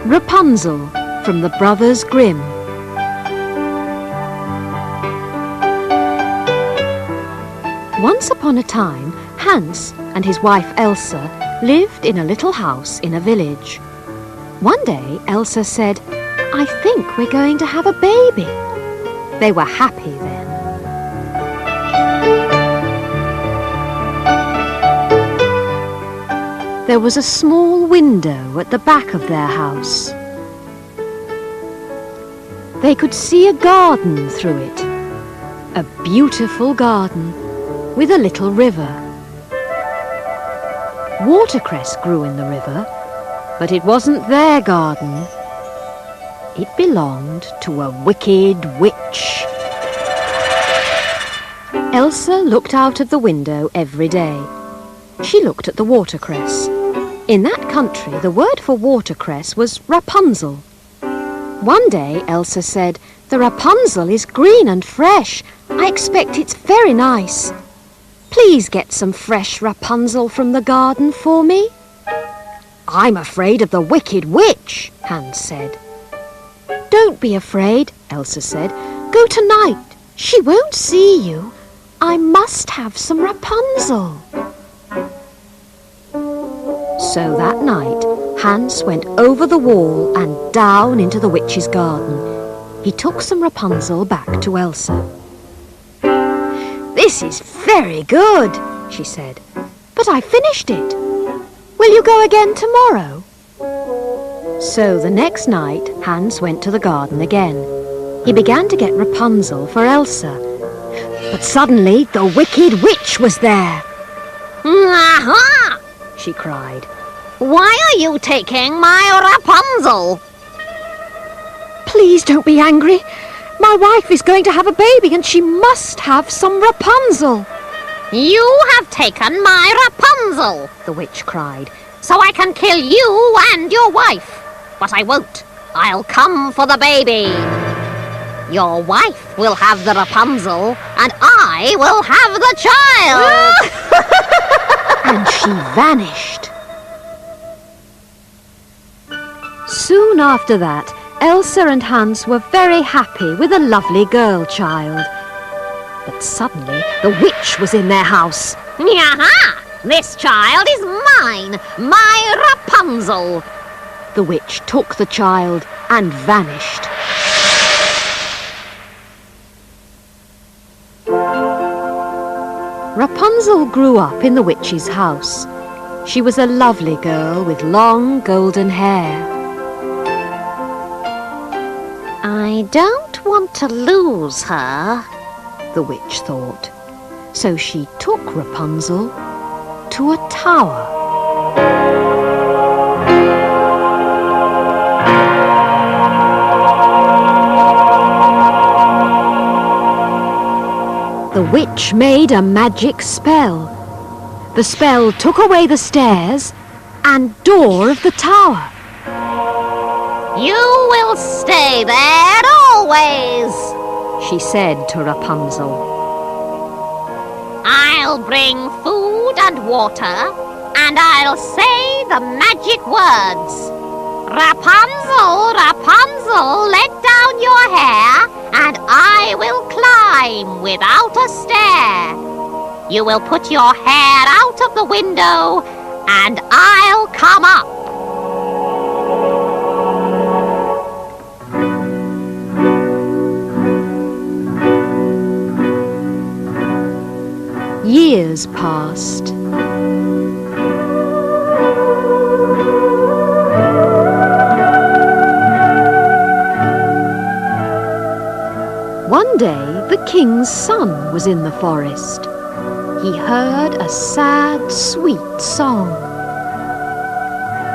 Rapunzel from the Brothers Grimm. Once upon a time, Hans and his wife Elsa lived in a little house in a village. One day, Elsa said, "I think we're going to have a baby." They were happy then. There was a small window at the back of their house. They could see a garden through it, a beautiful garden with a little river. Watercress grew in the river, but it wasn't their garden. It belonged to a wicked witch. Elsa looked out of the window every day. She looked at the watercress. In that country, the word for watercress was Rapunzel. One day, Elsa said, "The Rapunzel is green and fresh. I expect it's very nice. Please get some fresh Rapunzel from the garden for me." "I'm afraid of the wicked witch," Hans said. "Don't be afraid," Elsa said. "Go tonight. She won't see you. I must have some Rapunzel." So that night, Hans went over the wall and down into the witch's garden. He took some Rapunzel back to Elsa. "This is very good," she said, "but I finished it. Will you go again tomorrow?" So the next night, Hans went to the garden again. He began to get Rapunzel for Elsa. But suddenly the wicked witch was there. "Aha!" she cried. "Why are you taking my Rapunzel?" "Please don't be angry. My wife is going to have a baby and she must have some Rapunzel." "You have taken my Rapunzel," the witch cried, "so I can kill you and your wife. But I won't. I'll come for the baby. Your wife will have the Rapunzel and I will have the child." And she vanished. Soon after that, Elsa and Hans were very happy with a lovely girl child. But suddenly the witch was in their house. "Aha! This child is mine, my Rapunzel." The witch took the child and vanished. Rapunzel grew up in the witch's house. She was a lovely girl with long golden hair. "I don't want to lose her," the witch thought. So she took Rapunzel to a tower. The witch made a magic spell. The spell took away the stairs and door of the tower. "You will stay there always," she said to Rapunzel. "I'll bring food and water, and I'll say the magic words. Rapunzel, Rapunzel, let down your hair, and I will climb without a stair. You will put your hair out of the window, and I'll come up." Years passed. One day, the king's son was in the forest. He heard a sad, sweet song.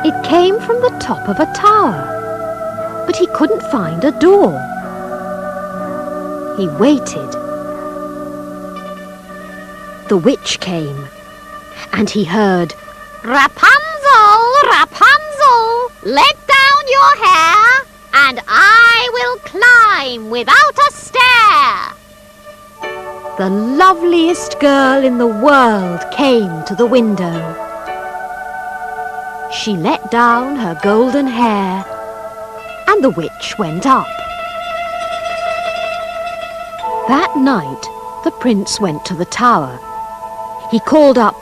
It came from the top of a tower, but he couldn't find a door. He waited. The witch came, and he heard, "Rapunzel, Rapunzel, let down your hair, and I will climb without a stair." The loveliest girl in the world came to the window. She let down her golden hair and the witch went up. That night, the prince went to the tower. He called up,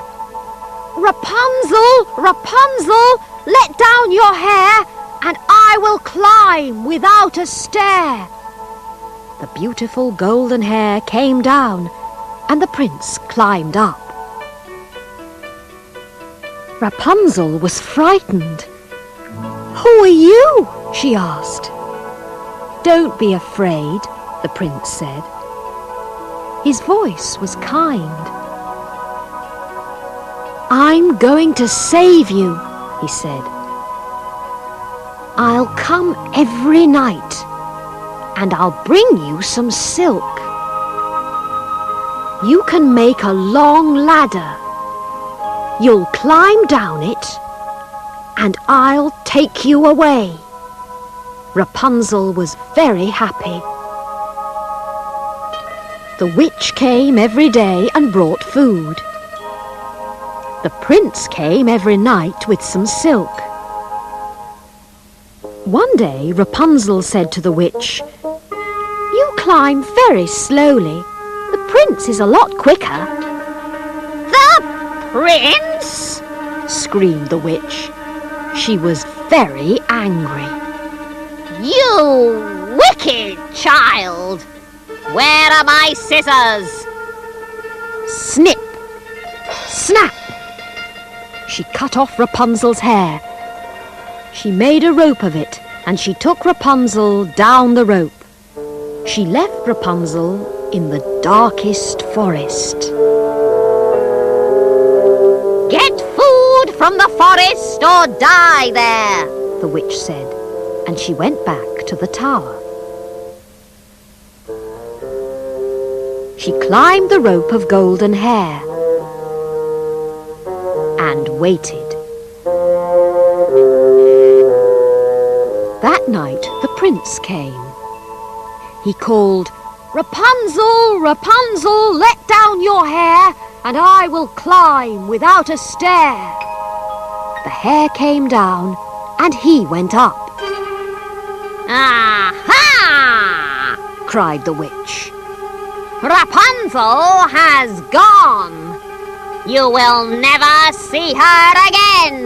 "Rapunzel, Rapunzel, let down your hair, and I will climb without a stair." The beautiful golden hair came down, and the prince climbed up. Rapunzel was frightened. "Who are you?" she asked. "Don't be afraid," the prince said. His voice was kind. "I'm going to save you," he said. "I'll come every night, and I'll bring you some silk. You can make a long ladder. You'll climb down it, and I'll take you away." Rapunzel was very happy. The witch came every day and brought food. The prince came every night with some silk. One day Rapunzel said to the witch, "You climb very slowly. The prince is a lot quicker." The prince? Screamed the witch. She was very angry. You wicked child! Where are my scissors? Snip! Snap! She cut off Rapunzel's hair. She made a rope of it, and she took Rapunzel down the rope. She left Rapunzel in the darkest forest. Get food from the forest or die there, the witch said, and she went back to the tower. She climbed the rope of golden hair and waited. That night the prince came. He called, "Rapunzel, Rapunzel, let down your hair, and I will climb without a stair." The hair came down, and he went up. Aha! Cried the witch. Rapunzel has gone. You will never see her again.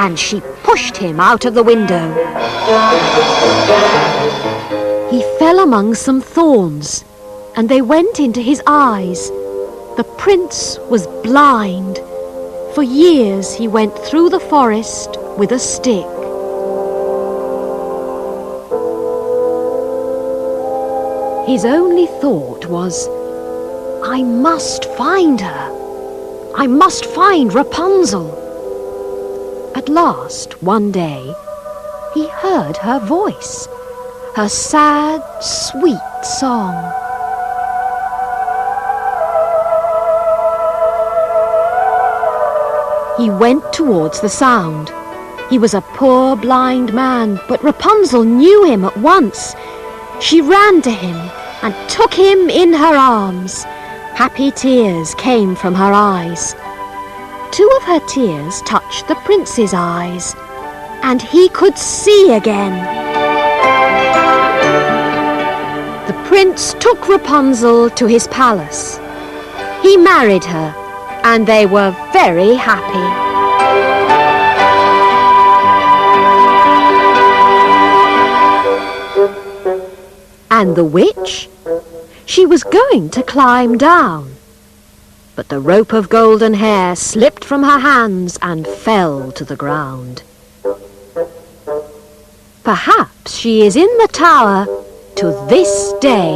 And she pushed him out of the window. He fell among some thorns, and they went into his eyes. The prince was blind. For years he went through the forest with a stick. His only thought was, "I must find her. I must find Rapunzel." At last, one day, he heard her voice, her sad, sweet song. He went towards the sound. He was a poor blind man, but Rapunzel knew him at once. She ran to him and took him in her arms. Happy tears came from her eyes. 2 of her tears touched the prince's eyes, and he could see again. The prince took Rapunzel to his palace. He married her, and they were very happy. And the witch? She was going to climb down, but the rope of golden hair slipped from her hands and fell to the ground. Perhaps she is in the tower to this day.